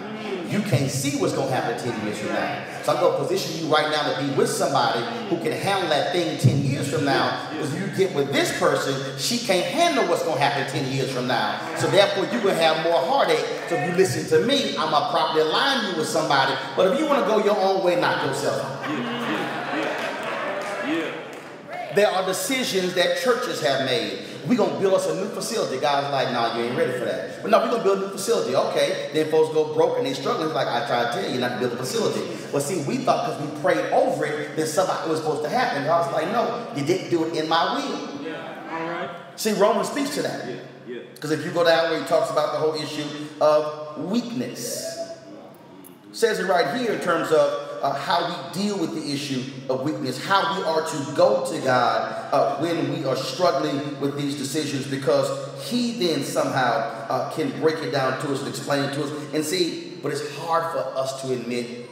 You can't see what's going to happen 10 years from now. So I'm going to position you right now to be with somebody who can handle that thing 10 years from now. Because if you get with this person, she can't handle what's going to happen 10 years from now. So therefore, you're going to have more heartache. So if you listen to me, I'm going to properly align you with somebody. But if you want to go your own way, knock yourself out. There are decisions that churches have made. We're going to build us a new facility. God's like, no, you ain't ready for that. But no, we're going to build a new facility. Okay. Then folks go broke and they struggling. It's like, I tried to tell you not to build a facility. But see, we thought because we prayed over it, that something was supposed to happen. God's like, no, you didn't do it in my will. Yeah. All right. See, Roland speaks to that. Because if you go down where he talks about the whole issue of weakness, says it right here in terms of how we deal with the issue of weakness, how we are to go to God when we are struggling with these decisions, because he then somehow can break it down to us and explain it to us. And see, but it's hard for us to admit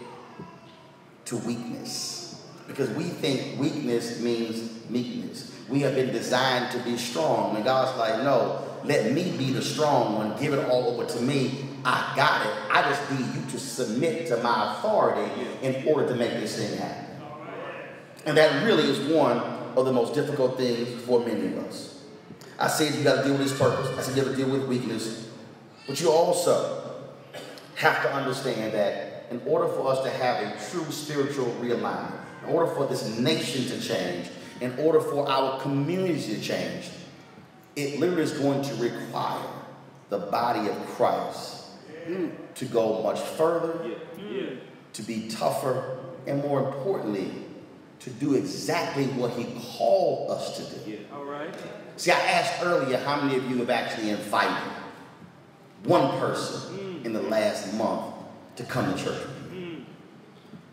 to weakness because we think weakness means meekness. We have been designed to be strong. And God's like, no, let me be the strong one. Give it all over to me. I got it. I just need you to submit to my authority in order to make this thing happen. And that really is one of the most difficult things for many of us. I said you got to deal with this purpose. I said you have to deal with weakness. But you also have to understand that in order for us to have a true spiritual realignment, in order for this nation to change, in order for our community to change, it literally is going to require the body of Christ to go much further, to be tougher, and more importantly, to do exactly what he called us to do. All right. See, I asked earlier how many of you have actually invited one person in the last month to come to church.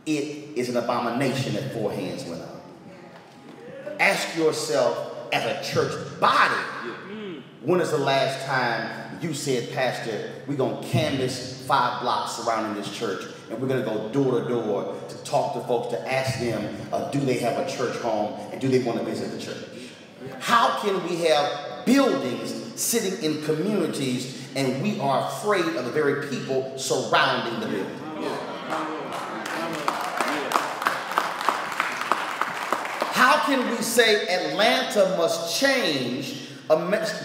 It is an abomination that 4 hands went up. Ask yourself, as a church body, when is the last time you said, Pastor, we're going to canvass 5 blocks surrounding this church, and we're going to go door to door to talk to folks, to ask them, do they have a church home, and do they want to visit the church? How can we have buildings sitting in communities, and we are afraid of the very people surrounding the building? How can we say Atlanta must change,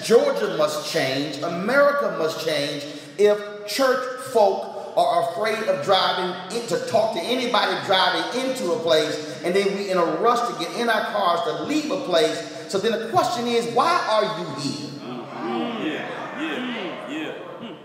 Georgia must change, America must change, if church folk are afraid of driving in to talk to anybody driving into a place, and then we in a rush to get in our cars to leave a place? So then the question is, why are you here?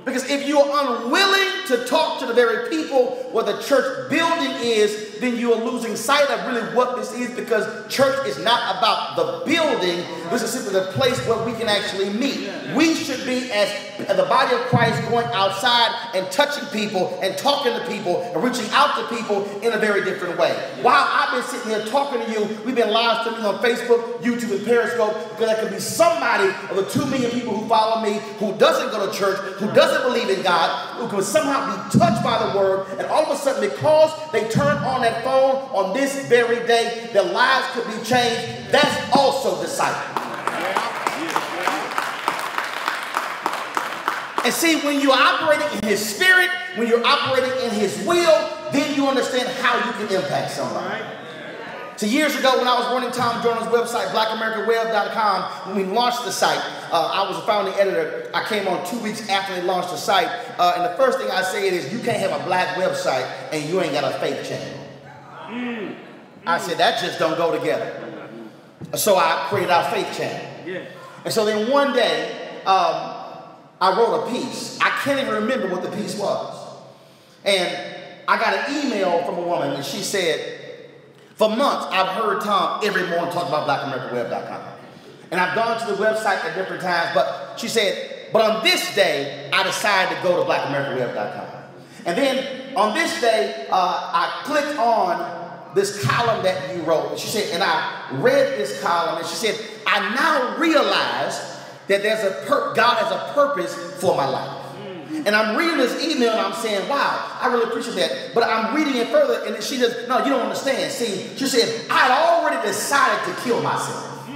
Because if you are unwilling to talk to the very people where the church building is, then you are losing sight of really what this is, because church is not about the building. This is simply the place where we can actually meet. We should be, as the body of Christ, going outside and touching people and talking to people and reaching out to people in a very different way. While I've been sitting here talking to you, we've been live streaming on Facebook, YouTube, and Periscope, because there could be somebody of the 2 million people who follow me who doesn't go to church, who doesn't believe in God, who could somehow be touched by the word, and all of a sudden, because they turn on that phone on this very day, their lives could be changed. That's also disciple. And see, when you're operating in his spirit, when you're operating in his will, then you understand how you can impact somebody. So years ago when I was running Tom Jordan's website, blackamericaweb.com, when we launched the site, I was a founding editor. I came on 2 weeks after they launched the site. And the first thing I say is, you can't have a black website and you ain't got a faith channel. I said, that just don't go together. So I created our faith channel. Yeah. And so then one day, I wrote a piece. I can't even remember what the piece was. And I got an email from a woman, and she said, for months, I've heard Tom every morning talk about blackamericaweb.com. And I've gone to the website at different times, but she said, but on this day, I decided to go to blackamericaweb.com. And then on this day, I clicked on this column that you wrote. And she said, and I read this column, and she said, I now realize that God has a purpose for my life. And I'm reading this email and I'm saying, wow, I really appreciate that. But I'm reading it further and she says, no, you don't understand. See, she said, I had already decided to kill myself.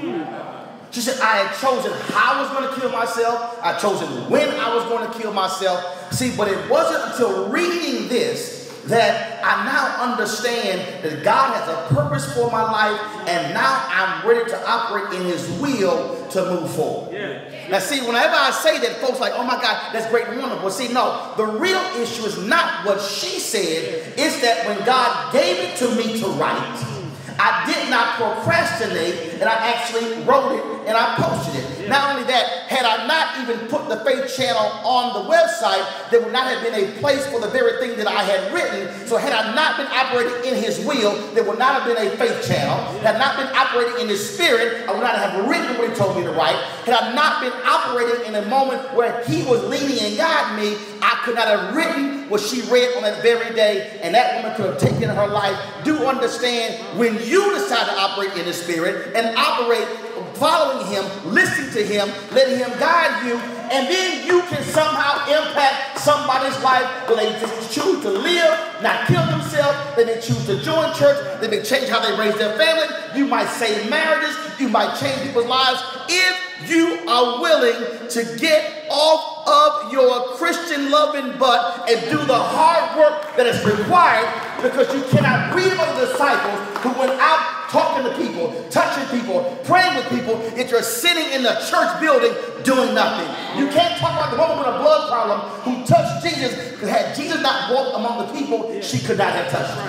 She said, I had chosen how I was going to kill myself. I chosen when I was going to kill myself. See, but it wasn't until reading this that I now understand that God has a purpose for my life, and now I'm ready to operate in His will to move forward. Yeah. Now see, whenever I say that, folks are like, oh my God, that's great and wonderful. See, no, the real issue is not what she said. It's that when God gave it to me to write, I did not procrastinate, and I actually wrote it and I posted it. Yeah. Not only that, had I not even put the faith channel on the website, there would not have been a place for the very thing that I had written. So had I not been operating in His will, there would not have been a faith channel. Had I not been operating in His Spirit, I would not have written what He told me to write. Had I not been operating in a moment where He was leading and guiding me, I could not have written what she read on that very day, and that woman could have taken her life. Do understand, when you decide to operate in the Spirit and operate following Him, listening to Him, letting Him guide you, and then you can somehow impact somebody's life where they just choose to live, not kill themselves. They may choose to join church. They may change how they raise their family. You might save marriages. You might change people's lives if you are willing to get off of your Christian loving butt and do the hard work that is required, because you cannot read about the disciples who went out talking to people, touching people, praying with people, if you're sitting in the church building doing nothing. You can't talk about the woman with a blood problem who touched Jesus, because had Jesus not walked among the people, she could not have touched him.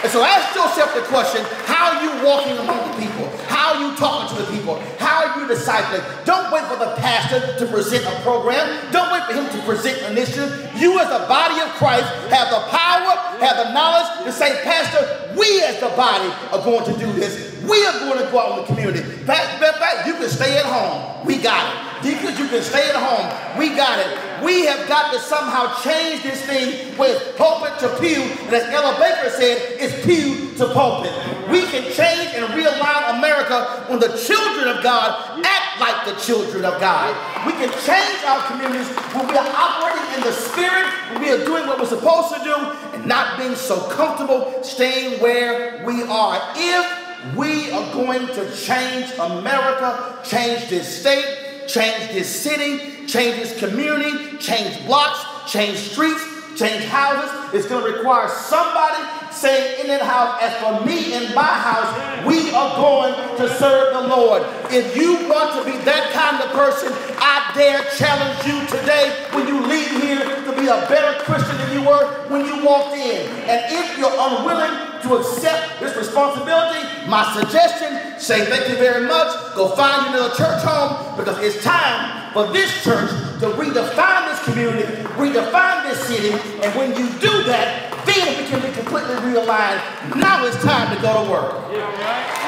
And so ask yourself the question, how are you walking among the people? How are you talking to the people? How are you discipling? Don't wait for the pastor to present a program. Don't wait for him to present an initiative. You as the body of Christ have the power, have the knowledge to say, Pastor, we as the body are going to do this. We are going to go out in the community. Pastor, you can stay at home. We got it. Deacons, you can stay at home. We got it. We have got to somehow change this thing with pulpit to pew. And as Ella Baker said, it's pew to pulpit. We can change and realign America when the children of God act like the children of God. We can change our communities when we are operating in the Spirit, when we are doing what we're supposed to do, and not being so comfortable staying where we are. If we are going to change America, change this state, change this city, change this community, change blocks, change streets, change houses, it's going to require somebody saying in that house, as for me and my house, we are going to serve the Lord. If you want to be that kind of person, I dare challenge you today when you leave here to be a better Christian than you were when you walked in. And if you're unwilling to accept this responsibility, my suggestion, say thank you very much, go find another church home, because it's time for this church to redefine this community, redefine this city, and when you do that, then we can be completely realigned. Now it's time to go to work. Yeah, right.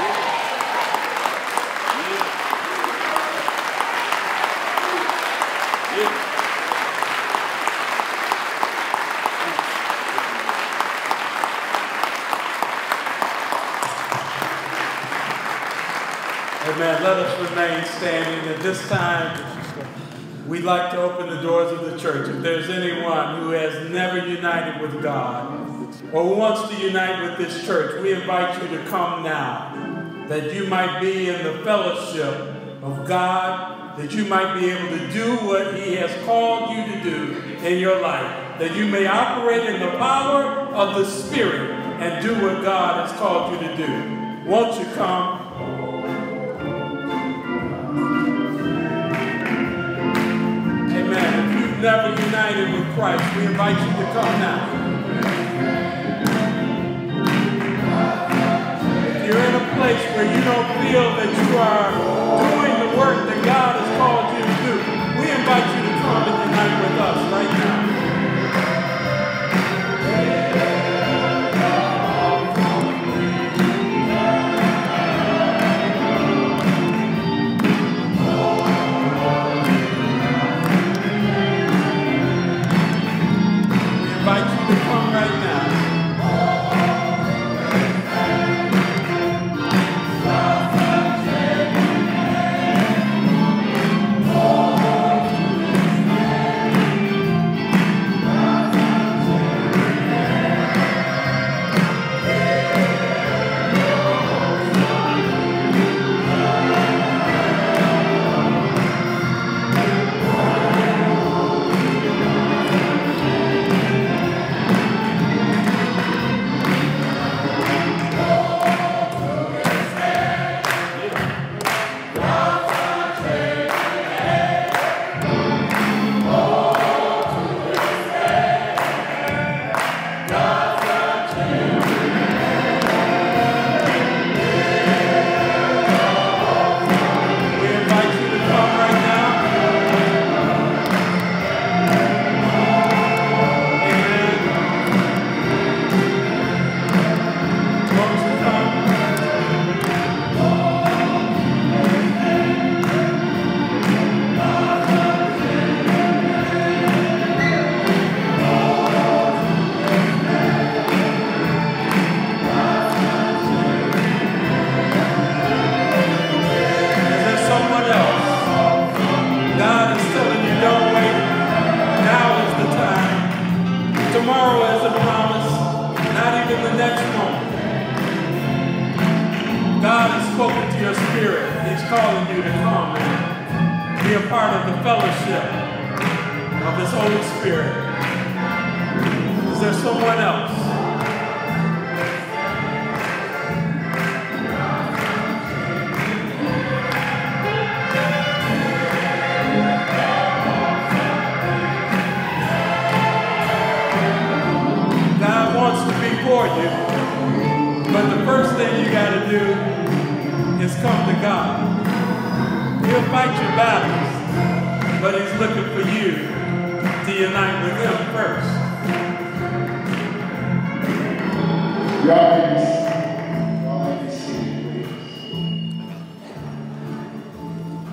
Amen. Let us remain standing. At this time, we'd like to open the doors of the church. If there's anyone who has never united with God or wants to unite with this church, we invite you to come now, that you might be in the fellowship of God, that you might be able to do what He has called you to do in your life, that you may operate in the power of the Spirit and do what God has called you to do. Won't you come? Amen. If you've never united with Christ, we invite you to come now. If you're in a place where you don't feel that you are doing the work that God has called you to do, we invite you to come and unite with us right now.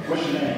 What's your name?